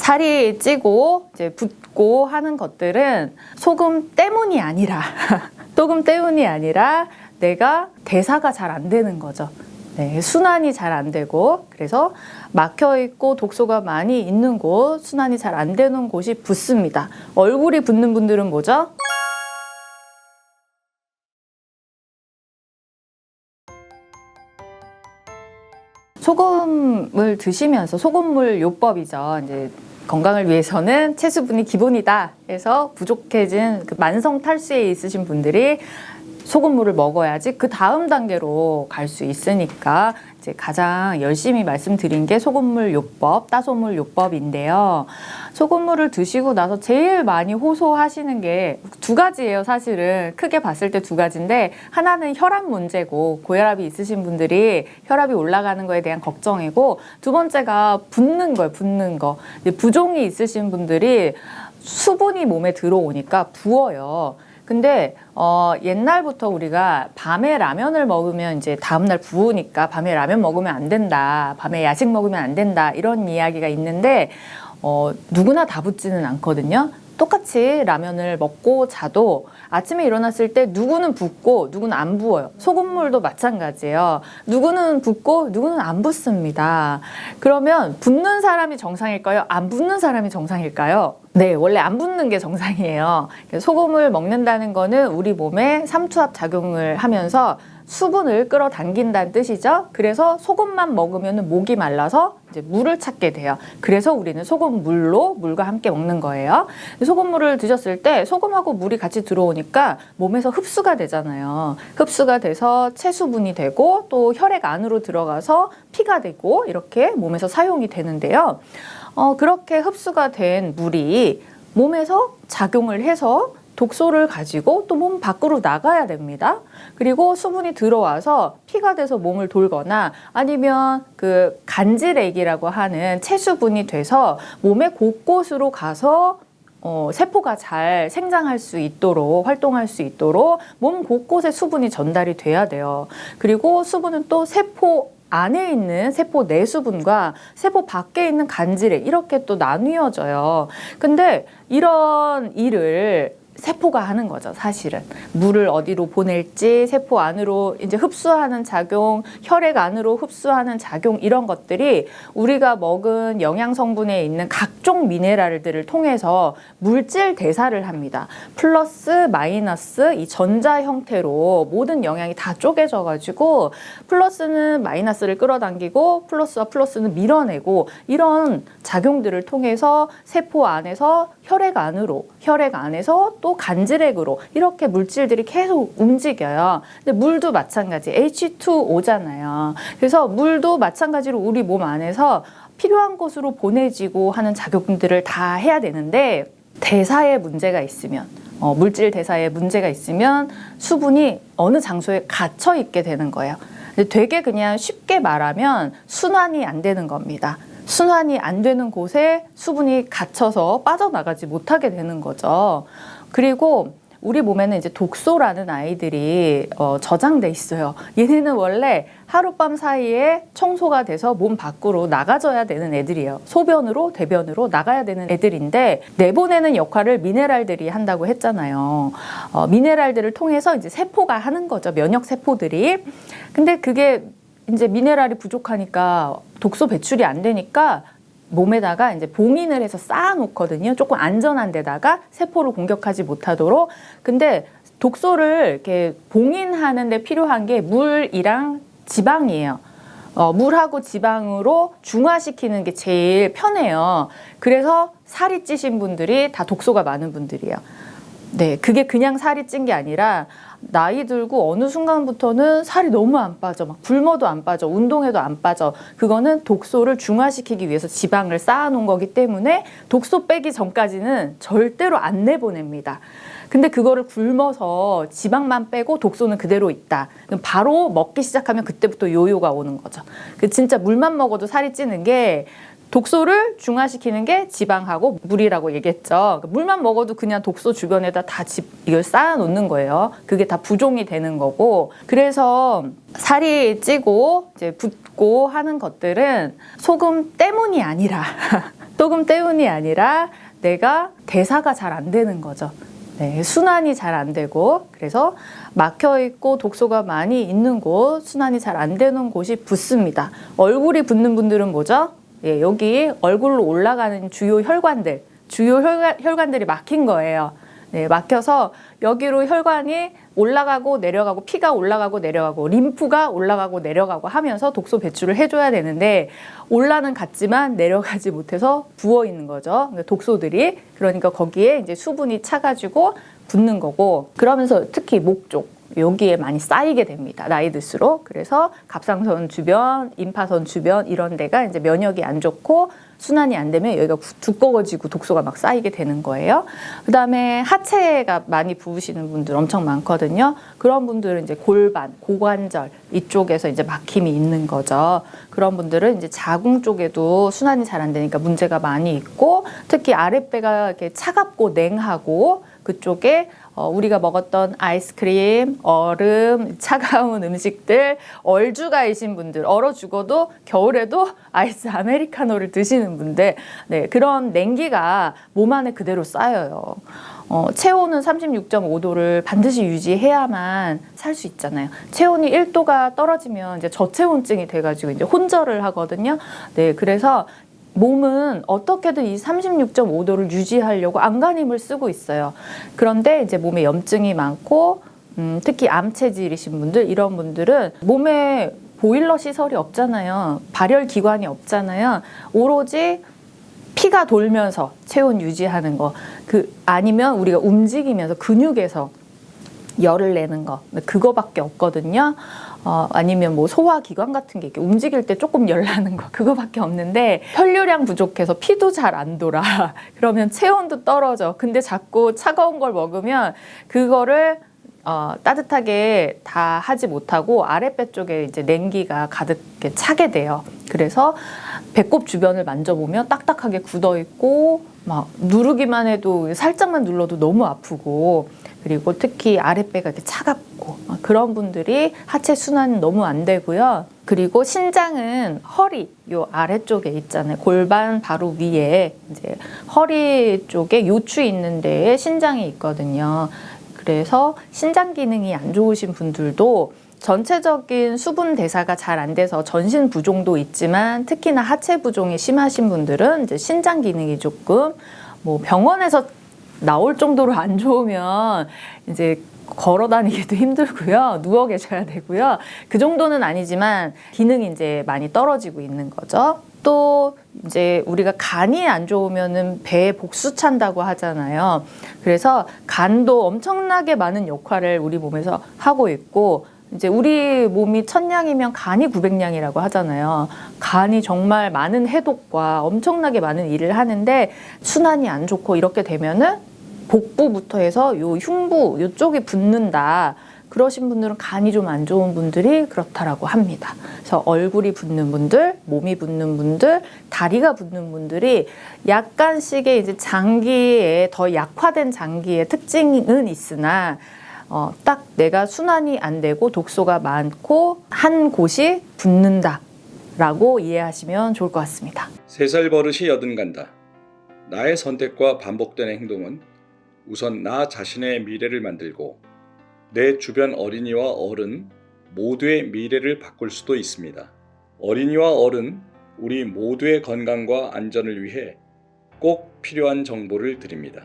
살이 찌고 이제 붓고 하는 것들은 소금 때문이 아니라 소금 때문이 아니라 내가 대사가 잘 안 되는 거죠. 네, 순환이 잘 안 되고, 그래서 막혀있고 독소가 많이 있는 곳, 순환이 잘 안 되는 곳이 붓습니다. 얼굴이 붓는 분들은 뭐죠? 소금을 드시면서, 소금물 요법이죠. 이제 건강을 위해서는 채수분이 기본이다 해서 부족해진 그 만성 탈수에 있으신 분들이 소금물을 먹어야지 그 다음 단계로 갈 수 있으니까 이제 가장 열심히 말씀드린 게 소금물 요법, 따소물 요법인데요. 소금물을 드시고 나서 제일 많이 호소하시는 게 두 가지예요. 사실은 크게 봤을 때 두 가지인데, 하나는 혈압 문제고, 고혈압이 있으신 분들이 혈압이 올라가는 거에 대한 걱정이고, 두 번째가 붓는 거예요. 붓는 거. 부종이 있으신 분들이 수분이 몸에 들어오니까 부어요. 근데 옛날부터 우리가 밤에 라면을 먹으면 이제 다음날 부으니까 밤에 라면 먹으면 안 된다, 밤에 야식 먹으면 안 된다, 이런 이야기가 있는데 누구나 다 붓지는 않거든요. 똑같이 라면을 먹고 자도 아침에 일어났을 때 누구는 붓고 누구는 안 부어요. 소금물도 마찬가지예요. 누구는 붓고 누구는 안 붓습니다. 그러면 붓는 사람이 정상일까요? 안 붓는 사람이 정상일까요? 네, 원래 안 붓는 게 정상이에요. 소금을 먹는다는 거는 우리 몸에 삼투압 작용을 하면서 수분을 끌어당긴다는 뜻이죠. 그래서 소금만 먹으면 목이 말라서 이제 물을 찾게 돼요. 그래서 우리는 소금물로 물과 함께 먹는 거예요. 소금물을 드셨을 때 소금하고 물이 같이 들어오니까 몸에서 흡수가 되잖아요. 흡수가 돼서 체수분이 되고 또 혈액 안으로 들어가서 피가 되고 이렇게 몸에서 사용이 되는데요. 그렇게 흡수가 된 물이 몸에서 작용을 해서 독소를 가지고 또 몸 밖으로 나가야 됩니다. 그리고 수분이 들어와서 피가 돼서 몸을 돌거나 아니면 그 간질액이라고 하는 체수분이 돼서 몸의 곳곳으로 가서 세포가 잘 생장할 수 있도록, 활동할 수 있도록 몸 곳곳에 수분이 전달이 돼야 돼요. 그리고 수분은 또 세포 안에 있는 세포 내수분과 세포 밖에 있는 간질액, 이렇게 또 나뉘어져요. 근데 이런 일을 세포가 하는 거죠, 사실은. 물을 어디로 보낼지, 세포 안으로 이제 흡수하는 작용, 혈액 안으로 흡수하는 작용, 이런 것들이 우리가 먹은 영양 성분에 있는 각종 미네랄들을 통해서 물질 대사를 합니다. 플러스, 마이너스, 이 전자 형태로 모든 영양이 다 쪼개져 가지고 플러스는 마이너스를 끌어당기고 플러스와 플러스는 밀어내고, 이런 작용들을 통해서 세포 안에서 혈액 안으로, 혈액 안에서 또 간질액으로 이렇게 물질들이 계속 움직여요. 근데 물도 마찬가지, H2O잖아요. 그래서 물도 마찬가지로 우리 몸 안에서 필요한 곳으로 보내지고 하는 작용들을 다 해야 되는데, 대사에 문제가 있으면, 물질 대사에 문제가 있으면 수분이 어느 장소에 갇혀 있게 되는 거예요. 근데 되게 그냥 쉽게 말하면 순환이 안 되는 겁니다. 순환이 안 되는 곳에 수분이 갇혀서 빠져나가지 못하게 되는 거죠. 그리고 우리 몸에는 이제 독소라는 아이들이 저장돼 있어요. 얘네는 원래 하룻밤 사이에 청소가 돼서 몸 밖으로 나가져야 되는 애들이에요. 소변으로, 대변으로 나가야 되는 애들인데, 내보내는 역할을 미네랄들이 한다고 했잖아요. 미네랄들을 통해서 이제 세포가 하는 거죠. 면역 세포들이. 근데 그게 이제 미네랄이 부족하니까 독소 배출이 안 되니까 몸에다가 이제 봉인을 해서 쌓아놓거든요. 조금 안전한 데다가 세포를 공격하지 못하도록. 근데 독소를 이렇게 봉인하는 데 필요한 게 물이랑 지방이에요. 물하고 지방으로 중화시키는 게 제일 편해요. 그래서 살이 찌신 분들이 다 독소가 많은 분들이에요. 네, 그게 그냥 살이 찐 게 아니라 나이 들고 어느 순간부터는 살이 너무 안 빠져, 막 굶어도 안 빠져, 운동해도 안 빠져. 그거는 독소를 중화시키기 위해서 지방을 쌓아놓은 거기 때문에 독소 빼기 전까지는 절대로 안 내보냅니다. 근데 그거를 굶어서 지방만 빼고 독소는 그대로 있다. 그럼 바로 먹기 시작하면 그때부터 요요가 오는 거죠. 진짜 물만 먹어도 살이 찌는 게 독소를 중화시키는 게 지방하고 물이라고 얘기했죠. 물만 먹어도 그냥 독소 주변에다 다 이걸 쌓아 놓는 거예요. 그게 다 부종이 되는 거고. 그래서 살이 찌고 이제 붓고 하는 것들은 소금 때문이 아니라 소금 때문이 아니라 내가 대사가 잘 안 되는 거죠. 네, 순환이 잘 안 되고, 그래서 막혀 있고 독소가 많이 있는 곳, 순환이 잘 안 되는 곳이 붓습니다. 얼굴이 붓는 분들은 뭐죠? 예, 여기 얼굴로 올라가는 주요 혈관들이 막힌 거예요. 네, 막혀서 여기로 혈관이 올라가고 내려가고, 피가 올라가고 내려가고, 림프가 올라가고 내려가고 하면서 독소 배출을 해줘야 되는데, 올라는 갔지만 내려가지 못해서 부어 있는 거죠. 독소들이. 그러니까 거기에 이제 수분이 차가지고 붓는 거고, 그러면서 특히 목 쪽, 여기에 많이 쌓이게 됩니다. 나이 들수록. 그래서 갑상선 주변, 임파선 주변 이런 데가 이제 면역이 안 좋고 순환이 안 되면 여기가 두꺼워지고 독소가 막 쌓이게 되는 거예요. 그다음에 하체가 많이 부으시는 분들 엄청 많거든요. 그런 분들은 이제 골반, 고관절 이쪽에서 이제 막힘이 있는 거죠. 그런 분들은 이제 자궁 쪽에도 순환이 잘 안 되니까 문제가 많이 있고, 특히 아랫배가 이렇게 차갑고 냉하고 그쪽에 우리가 먹었던 아이스크림, 얼음, 차가운 음식들, 얼죽아이신 분들, 얼어 죽어도 겨울에도 아이스 아메리카노를 드시는 분들, 네, 그런 냉기가 몸 안에 그대로 쌓여요. 체온은 36.5도를 반드시 유지해야만 살 수 있잖아요. 체온이 1도가 떨어지면 이제 저체온증이 돼가지고 이제 혼절을 하거든요. 네, 그래서 몸은 어떻게든 이 36.5도를 유지하려고 안간힘을 쓰고 있어요. 그런데 이제 몸에 염증이 많고 특히 암 체질이신 분들, 이런 분들은 몸에 보일러 시설이 없잖아요. 발열 기관이 없잖아요. 오로지 피가 돌면서 체온 유지하는 거, 아니면 우리가 움직이면서 근육에서 열을 내는 거, 그거밖에 없거든요. 아니면 뭐 소화기관 같은 게 이렇게 움직일 때 조금 열 나는 거, 그거밖에 없는데, 혈류량 부족해서 피도 잘 안 돌아. 그러면 체온도 떨어져. 근데 자꾸 차가운 걸 먹으면 그거를 따뜻하게 다 하지 못하고 아랫배 쪽에 이제 냉기가 가득 차게 돼요. 그래서 배꼽 주변을 만져보면 딱딱하게 굳어 있고, 막 누르기만 해도 살짝만 눌러도 너무 아프고, 그리고 특히 아랫배가 이렇게 차갑고, 그런 분들이 하체 순환이 너무 안 되고요. 그리고 신장은 허리 요 아래쪽에 있잖아요. 골반 바로 위에 이제 허리 쪽에 요추 있는 데에 신장이 있거든요. 그래서 신장 기능이 안 좋으신 분들도 전체적인 수분 대사가 잘 안 돼서 전신 부종도 있지만, 특히나 하체 부종이 심하신 분들은 이제 신장 기능이 조금 뭐 병원에서 나올 정도로 안 좋으면 이제 걸어 다니기도 힘들고요. 누워 계셔야 되고요. 그 정도는 아니지만 기능이 이제 많이 떨어지고 있는 거죠. 또 이제 우리가 간이 안 좋으면은 배에 복수 찬다고 하잖아요. 그래서 간도 엄청나게 많은 역할을 우리 몸에서 하고 있고, 이제 우리 몸이 1000냥이면 간이 900냥이라고 하잖아요. 간이 정말 많은 해독과 엄청나게 많은 일을 하는데, 순환이 안 좋고 이렇게 되면은 복부부터 해서 요 흉부 요쪽이 붓는다. 그러신 분들은 간이 좀 안 좋은 분들이 그렇다라고 합니다. 그래서 얼굴이 붓는 분들, 몸이 붓는 분들, 다리가 붓는 분들이 약간씩의 이제 장기에, 더 약화된 장기의 특징은 있으나, 딱 내가 순환이 안 되고 독소가 많고 한 곳이 붓는다 라고 이해하시면 좋을 것 같습니다. 3살 버릇이 여든 간다. 나의 선택과 반복되는 행동은 우선 나 자신의 미래를 만들고 내 주변 어린이와 어른 모두의 미래를 바꿀 수도 있습니다. 어린이와 어른 우리 모두의 건강과 안전을 위해 꼭 필요한 정보를 드립니다.